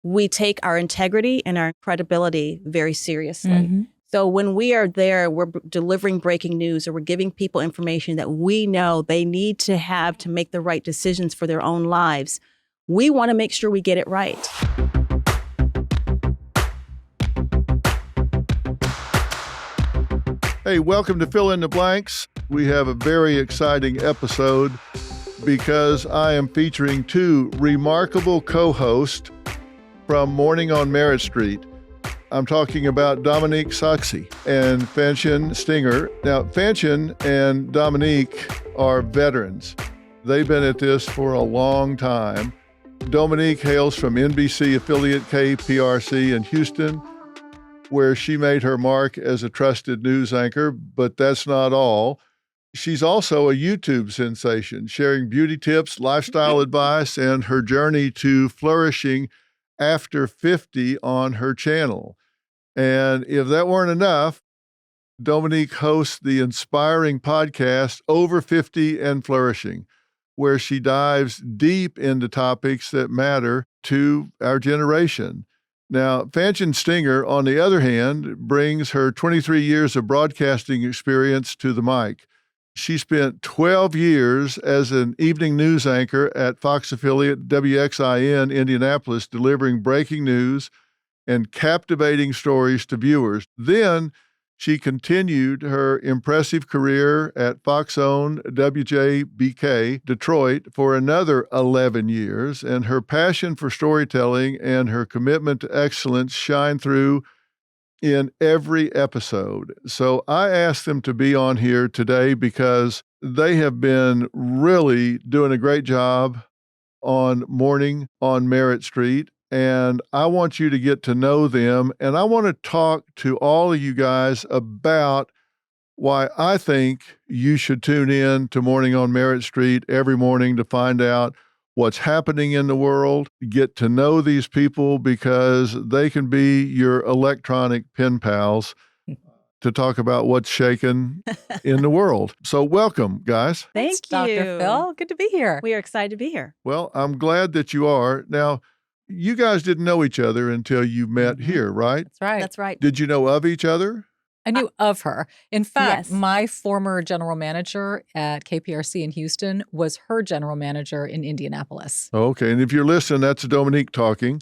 we take our integrity and our credibility very seriously. Mm-hmm. So when we are there, we're delivering breaking news or we're giving people information that we know they need to have to make the right decisions for their own lives. We want to make sure we get it right. Hey, welcome to Fill in the Blanks. We have a very exciting episode because I am featuring two remarkable co-hosts from Morning on Merritt Street. I'm talking about Dominique Sachse and Fanchon Stinger. Now, Fanchon and Dominique are veterans. They've been at this for a long time. Dominique hails from NBC affiliate KPRC in Houston, where she made her mark as a trusted news anchor, but that's not all. She's also a YouTube sensation, sharing beauty tips, lifestyle advice, and her journey to flourishing after 50 on her channel. And if that weren't enough, Dominique hosts the inspiring podcast Over 50 and Flourishing, where she dives deep into topics that matter to our generation. Now, Fanchon Stinger, on the other hand, brings her 23 years of broadcasting experience to the mic. She spent 12 years as an evening news anchor at Fox affiliate WXIN Indianapolis, delivering breaking news and captivating stories to viewers. Then she continued her impressive career at Fox-owned WJBK Detroit for another 11 years, and her passion for storytelling and her commitment to excellence shine through in every episode. So I asked them to be on here today because they have been really doing a great job on Morning on Merritt Street. And I want you to get to know them. And I want to talk to all of you guys about why I think you should tune in to Morning on Merritt Street every morning to find out what's happening in the world, get to know these people because they can be your electronic pen pals to talk about what's shaking in the world. So welcome, guys. Thank you. Dr. Phil. Good to be here. We are excited to be here. Well, I'm glad that you are. Now, you guys didn't know each other until you met here, right? That's right. That's right. Did you know of each other? I knew of her. In fact, Yes. my former general manager at KPRC in Houston was her general manager in Indianapolis. Okay, and if you're listening, that's Dominique talking.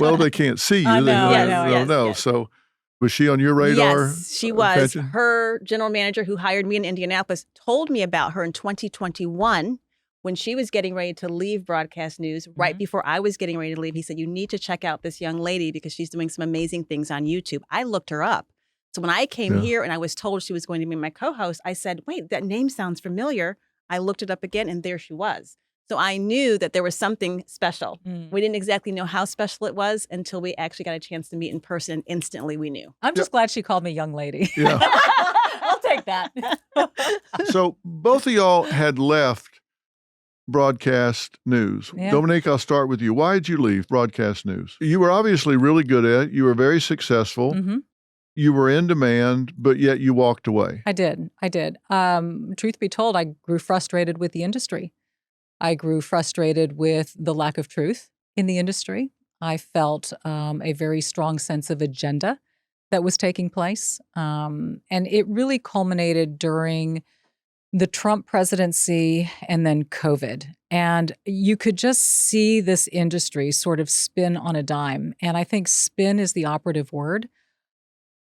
Well, they can't see you. I know, They I know, don't yes, know. yes. So was she on your radar? Yes, she was. Fanchon? Her general manager who hired me in Indianapolis told me about her in 2021 when she was getting ready to leave broadcast news. Right before I was getting ready to leave, he said, you need to check out this young lady because she's doing some amazing things on YouTube. I looked her up. So when I came here and I was told she was going to be my co-host, I said, wait, that name sounds familiar. I looked it up again and there she was. So I knew that there was something special. We didn't exactly know how special it was until we actually got a chance to meet in person. And instantly we knew. I'm just glad she called me young lady. Yeah. I'll take that. So both of y'all had left broadcast news. Yeah. Dominique, I'll start with you. Why did you leave broadcast news? You were obviously really good at it. You were very successful. You were in demand, but yet you walked away. I did. Truth be told, I grew frustrated with the industry. I grew frustrated with the lack of truth in the industry. I felt a very strong sense of agenda that was taking place. And it really culminated during the Trump presidency and then COVID. And you could just see this industry sort of spin on a dime. And I think spin is the operative word.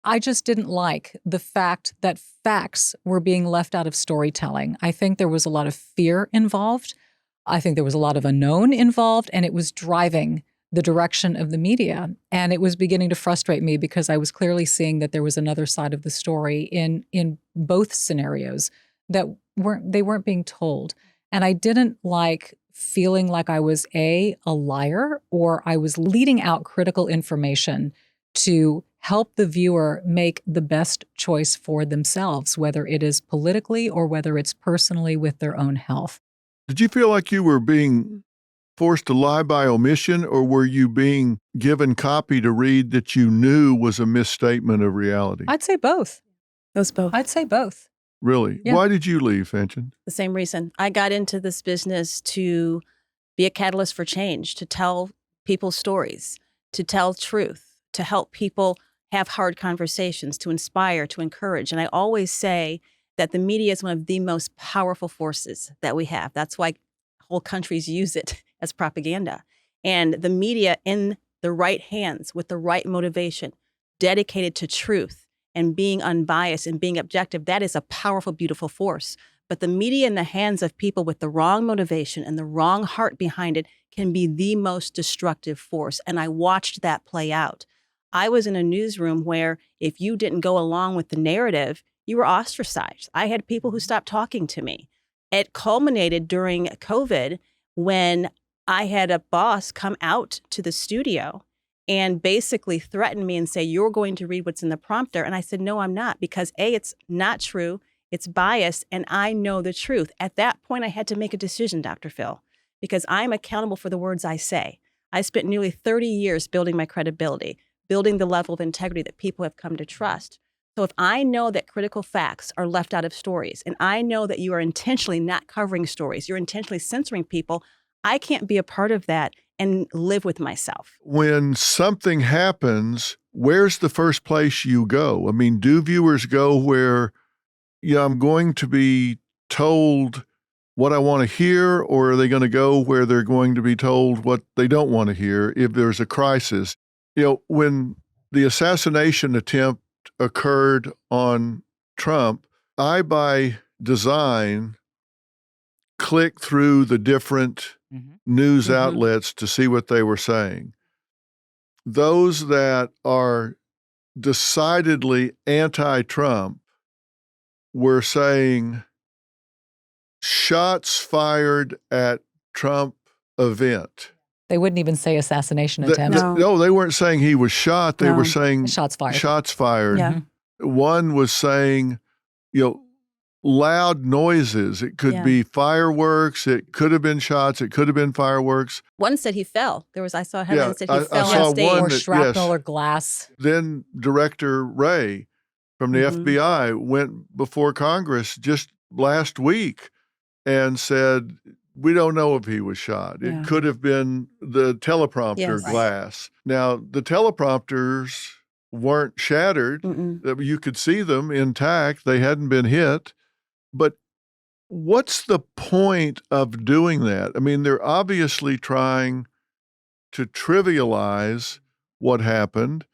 I just didn't like the fact that facts were being left out of storytelling. I think there was a lot of fear involved. I think there was a lot of unknown involved, and it was driving the direction of the media. And it was beginning to frustrate me because I was clearly seeing that there was another side of the story in both scenarios that weren't being told. And I didn't like feeling like I was a liar or I was leading out critical information to help the viewer make the best choice for themselves, whether it is politically or whether it's personally with their own health. Did you feel like you were being forced to lie by omission, or were you being given copy to read that you knew was a misstatement of reality? I'd say both. Those both. I'd say both. Really? Yeah. Why did you leave, Fanchon? The same reason. I got into this business to be a catalyst for change, to tell people's stories, to tell truth, to help people have hard conversations, to inspire, to encourage. And I always say that the media is one of the most powerful forces that we have. That's why whole countries use it as propaganda. And the media in the right hands with the right motivation, dedicated to truth and being unbiased and being objective, that is a powerful, beautiful force. But the media in the hands of people with the wrong motivation and the wrong heart behind it can be the most destructive force. And I watched that play out. I was in a newsroom where if you didn't go along with the narrative, you were ostracized. I had people who stopped talking to me. It culminated during COVID when I had a boss come out to the studio and basically threaten me and say, you're going to read what's in the prompter. And I said, no, I'm not, because A, it's not true. It's biased, and I know the truth. At that point, I had to make a decision, Dr. Phil, because I'm accountable for the words I say. I spent nearly 30 years building my credibility, building the level of integrity that people have come to trust. So if I know that critical facts are left out of stories, and I know that you are intentionally not covering stories, you're intentionally censoring people, I can't be a part of that and live with myself. When something happens, where's the first place you go? I mean, do viewers go where, I'm going to be told what I want to hear, or are they going to go where they're going to be told what they don't want to hear if there's a crisis? When the assassination attempt occurred on Trump, I, by design, clicked through the different news outlets to see what they were saying. Those that are decidedly anti-Trump were saying shots fired at Trump event. They wouldn't even say assassination attempt. No, they weren't saying he was shot. They were saying shots fired. Shots fired. Yeah. One was saying, loud noises. It could be fireworks. It could have been shots. It could have been fireworks. One said he fell. I saw a headline that said he fell I saw on stage. one Or that, shrapnel or glass. Then Director Wray from the FBI went before Congress just last week and said, we don't know if he was shot. It could have been the teleprompter glass. Now, the teleprompters weren't shattered. You could see them intact. They hadn't been hit. But what's the point of doing that? I mean, they're obviously trying to trivialize what happened.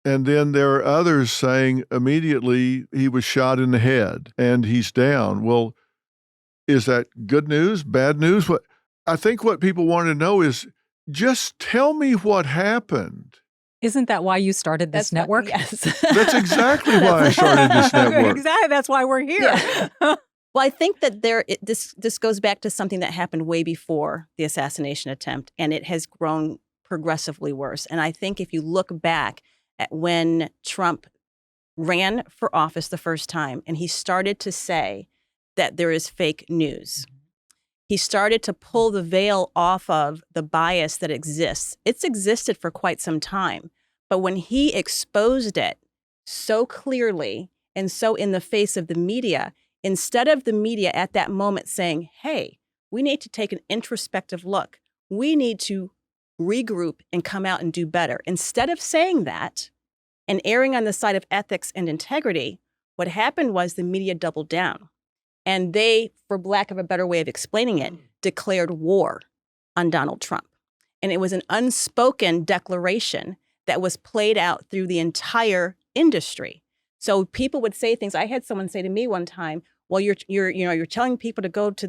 And then there are others saying immediately he was shot in the head and he's down. Well, is that good news, bad news? I think what people want to know is just tell me what happened. Isn't that why you started this network? Yes. That's exactly why I started this network. Exactly. That's why we're here. Yeah. Well, I think that this goes back to something that happened way before the assassination attempt, and it has grown progressively worse. And I think if you look back at when Trump ran for office the first time, and he started to say that there is fake news, he started to pull the veil off of the bias that exists. It's existed for quite some time. But when he exposed it so clearly and so in the face of the media, instead of the media at that moment saying, hey, we need to take an introspective look, we need to regroup and come out and do better. Instead of saying that and erring on the side of ethics and integrity, what happened was the media doubled down. And they, for lack of a better way of explaining it, declared war on Donald Trump. And it was an unspoken declaration that was played out through the entire industry. So people would say things. I had someone say to me one time, well, you're telling people to go to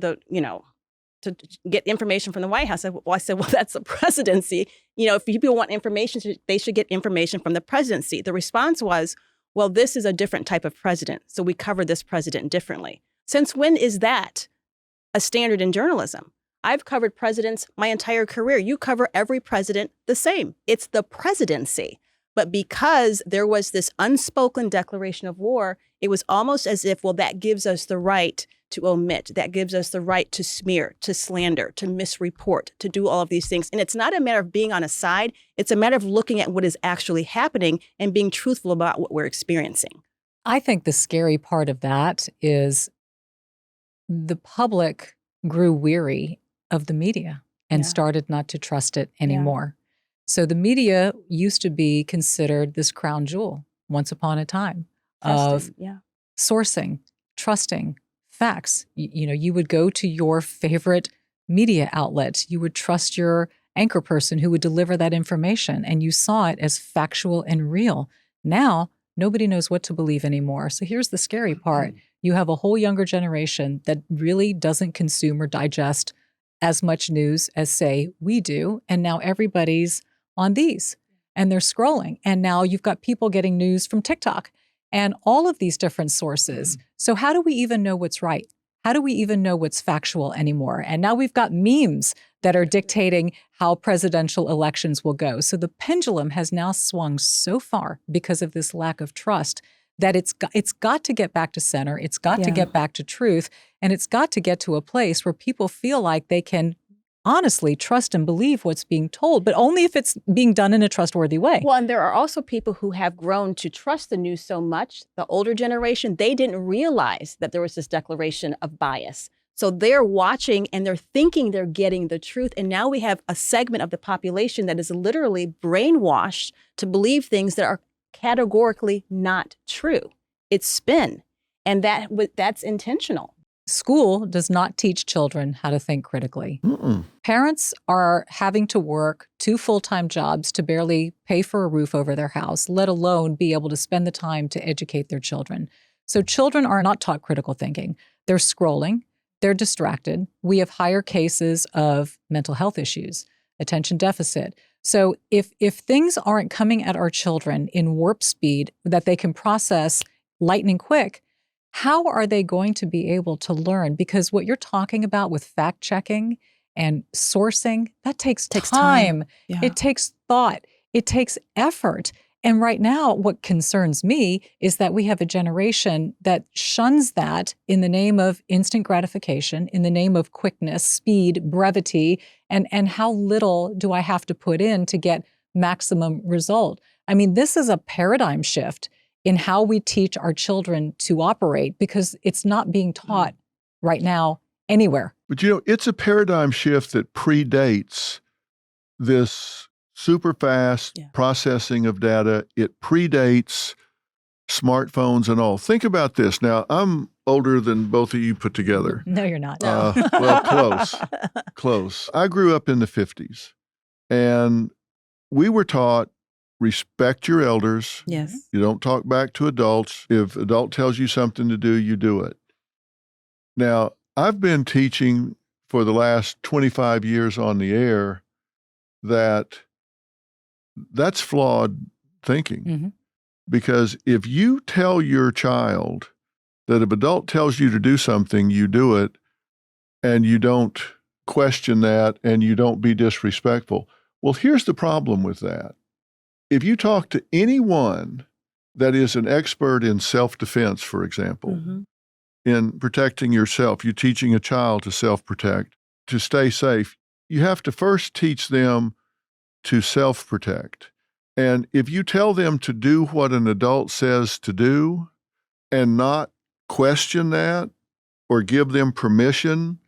to get information from the White House. I said, well, that's the presidency. If people want information, they should get information from the presidency. The response was, well, this is a different type of president, so we cover this president differently. Since when is that a standard in journalism? I've covered presidents my entire career. You cover every president the same. It's the presidency. But because there was this unspoken declaration of war, it was almost as if, well, that gives us the right to omit. That gives us the right to smear, to slander, to misreport, to do all of these things. And it's not a matter of being on a side. It's a matter of looking at what is actually happening and being truthful about what we're experiencing. I think the scary part of that is the public grew weary of the media and started not to trust it anymore. So the media used to be considered this crown jewel once upon a time of Testing, yeah. sourcing, trusting, facts. You would go to your favorite media outlet. You would trust your anchor person who would deliver that information, and you saw it as factual and real. Now, nobody knows what to believe anymore. So here's the scary part. You have a whole younger generation that really doesn't consume or digest as much news as, say, we do. And now everybody's on these and they're scrolling. And now you've got people getting news from TikTok and all of these different sources. So how do we even know what's right? How do we even know what's factual anymore? And now we've got memes that are dictating how presidential elections will go. So the pendulum has now swung so far because of this lack of trust that it's got to get back to center. It's got to get back to truth. And it's got to get to a place where people feel like they can honestly trust and believe what's being told, but only if it's being done in a trustworthy way. Well, and there are also people who have grown to trust the news so much. The older generation, they didn't realize that there was this declaration of bias. So they're watching and they're thinking they're getting the truth. And now we have a segment of the population that is literally brainwashed to believe things that are categorically not true. It's spin. And that's intentional. School does not teach children how to think critically. Parents are having to work 2 full-time jobs to barely pay for a roof over their house, let alone be able to spend the time to educate their children. So children are not taught critical thinking. They're scrolling. They're distracted. We have higher cases of mental health issues, attention deficit. So if things aren't coming at our children in warp speed that they can process lightning quick, how are they going to be able to learn? Because what you're talking about with fact checking and sourcing, that takes time. Yeah. It takes thought. It takes effort. And right now, what concerns me is that we have a generation that shuns that in the name of instant gratification, in the name of quickness, speed, brevity, and how little do I have to put in to get maximum result. I mean, this is a paradigm shift in how we teach our children to operate because it's not being taught right now anywhere. But it's a paradigm shift that predates this super fast processing of data. It predates smartphones and all. Think about this. Now, I'm older than both of you put together. No, you're not. Well, close. I grew up in the 50s, and we were taught, respect your elders. Yes. You don't talk back to adults. If adult tells you something to do, you do it. Now, I've been teaching for the last 25 years on the air that's flawed thinking. Because if you tell your child that if adult tells you to do something, you do it, and you don't question that, and you don't be disrespectful. Well, here's the problem with that. If you talk to anyone that is an expert in self-defense, for example, in protecting yourself, you're teaching a child to self-protect, to stay safe, you have to first teach them to self-protect. And if you tell them to do what an adult says to do and not question that or give them permission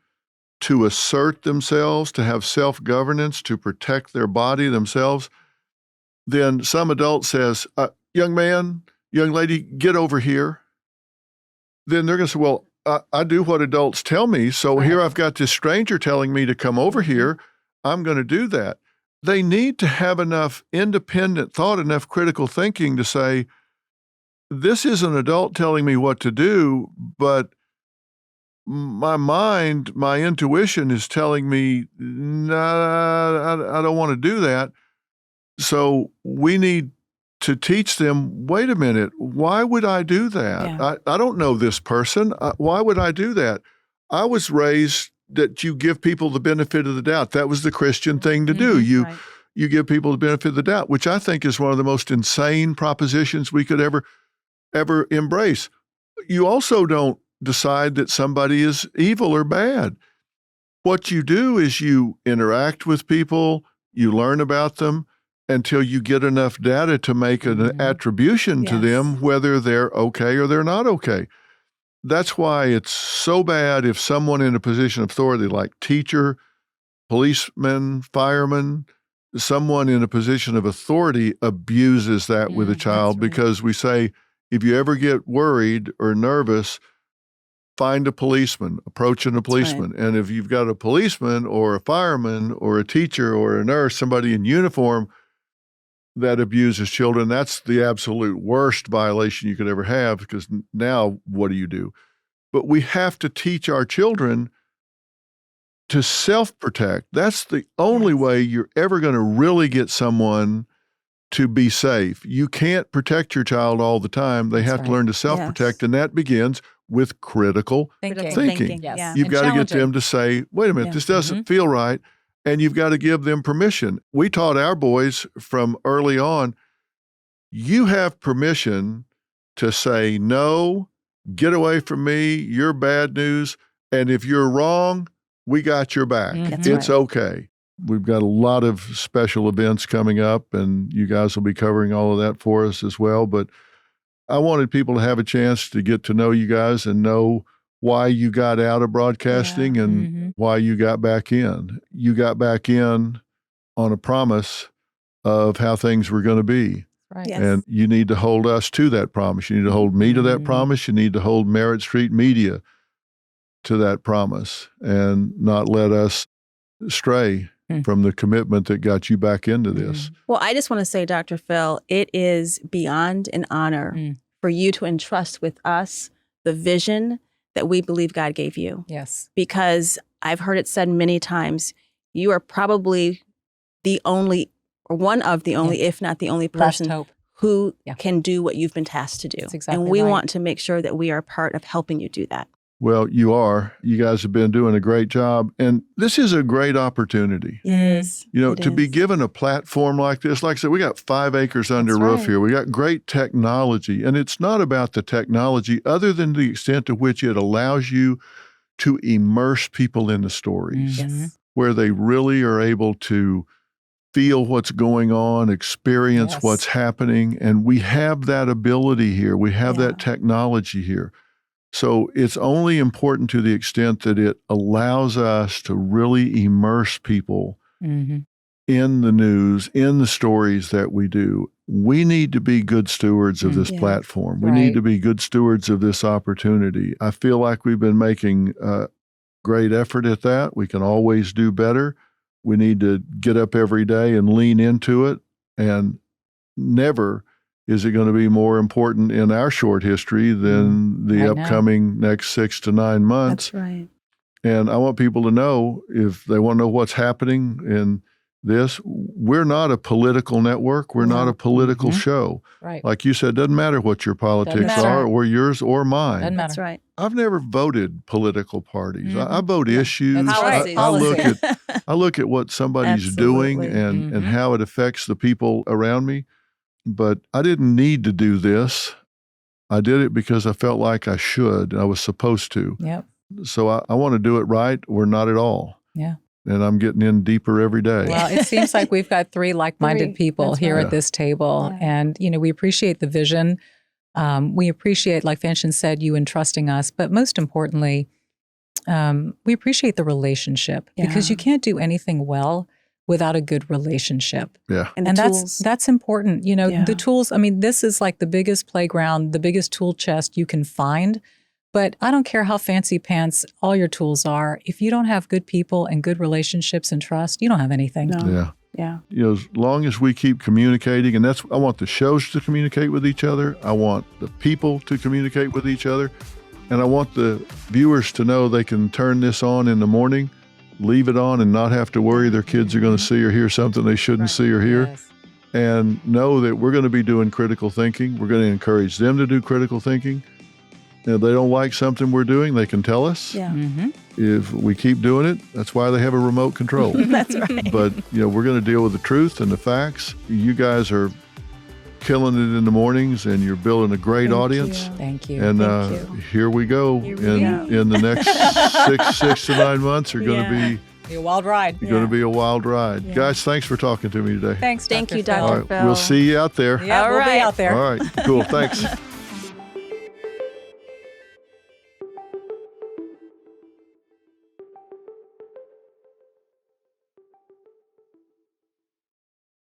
to assert themselves, to have self-governance, to protect their body themselves, then some adult says, young man, young lady, get over here. Then they're going to say, well, I do what adults tell me. So here I've got this stranger telling me to come over here. I'm going to do that. They need to have enough independent thought, enough critical thinking to say, this is an adult telling me what to do, but my mind, my intuition is telling me, nah, I don't want to do that. So we need to teach them, wait a minute, why would I do that? I don't know this person. Why would I do that? I was raised that you give people the benefit of the doubt. That was the Christian thing to do. You give people the benefit of the doubt, which I think is one of the most insane propositions we could ever embrace. You also don't decide that somebody is evil or bad. What you do is you interact with people, you learn about them, until you get enough data to make an attribution to them, whether they're okay or they're not okay. That's why it's so bad if someone in a position of authority like teacher, policeman, fireman, someone in a position of authority abuses that with a child, that's right. because we say, if you ever get worried or nervous, find a policeman, approaching a policeman. And if you've got a policeman or a fireman or a teacher or a nurse, somebody in uniform that abuses children, that's the absolute worst violation you could ever have, because now what do you do? But we have to teach our children to self-protect. That's the only way you're ever going to really get someone to be safe. You can't protect your child all the time. They have to learn to self-protect, and that begins with critical thinking. Yes. Yeah. You've And got to get challenging. them to say, wait a minute, this doesn't feel right, and you've got to give them permission. We taught our boys from early on, you have permission to say, no, get away from me, you're bad news, and if you're wrong, we got your back. It's okay. We've got a lot of special events coming up, and you guys will be covering all of that for us as well. But I wanted people to have a chance to get to know you guys and know why you got out of broadcasting and why you got back in. You got back in on a promise of how things were going to be. Right. Yes. And you need to hold us to that promise. You need to hold me to that promise. You need to hold Merritt Street Media to that promise and not let us stray from the commitment that got you back into this. Well, I just want to say, Dr. Phil, it is beyond an honor for you to entrust with us the vision that we believe God gave you. Yes. Because I've heard it said many times, you are probably the only, or one of the only, if not the only person who can do what you've been tasked to do. That's exactly and we right. want to make sure that we are a part of helping you do that. Well, you are. You guys have been doing a great job. And this is a great opportunity. Yes. You know, to be given a platform like this, like I said, we got 5 acres under roof here. We got great technology. And it's not about the technology other than the extent to which it allows you to immerse people in the stories, where they really are able to feel what's going on, experience what's happening. And we have that ability here. We have that technology here. So it's only important to the extent that it allows us to really immerse people in the news, in the stories that we do. We need to be good stewards of this platform. We need to be good stewards of this opportunity. I feel like we've been making a great effort at that. We can always do better. We need to get up every day and lean into it, and never is it going to be more important in our short history than the upcoming next 6 to 9 months? That's right. And I want people to know, if they want to know what's happening in this, we're not a political network. We're not a political show. Right. Like you said, doesn't matter what your politics are, or yours or mine. Doesn't matter. That's right. I've never voted political parties. I vote issues. That's right. I look at what somebody's doing and how it affects the people around me. But I didn't need to do this. I did it because I felt like I should. I was supposed to. Yep. So I want to do it right or not at all. Yeah. And I'm getting in deeper every day. Well, it seems like we've got 3 like-minded people here at this table. Yeah. And, you know, we appreciate the vision. We appreciate, like Fanchon said, you entrusting us. But most importantly, we appreciate the relationship, because you can't do anything well without a good relationship. Yeah. And that's important. You know, the tools, I mean, this is like the biggest playground, the biggest tool chest you can find. But I don't care how fancy pants all your tools are. If you don't have good people and good relationships and trust, you don't have anything. No. Yeah. You know, as long as we keep communicating, and I want the shows to communicate with each other. I want the people to communicate with each other. And I want the viewers to know they can turn this on in the morning, leave it on, and not have to worry their kids are going to see or hear something they shouldn't see or hear. Yes. And know that we're going to be doing critical thinking. We're going to encourage them to do critical thinking. And if they don't like something we're doing, they can tell us. Yeah. If we keep doing it, that's why they have a remote control. That's right. But, you know, we're going to deal with the truth and the facts. You guys are killing it in the mornings, and you're building a great audience. Thank you. And here we go. In the next 6 to 9 months are going to be a wild ride. going to be a wild ride. Yeah. Guys, thanks for talking to me today. Thanks, Thank you, Phil. Dr. All right, Phil. we'll see you out there. Yeah, we'll be out there. All right, cool. Thanks.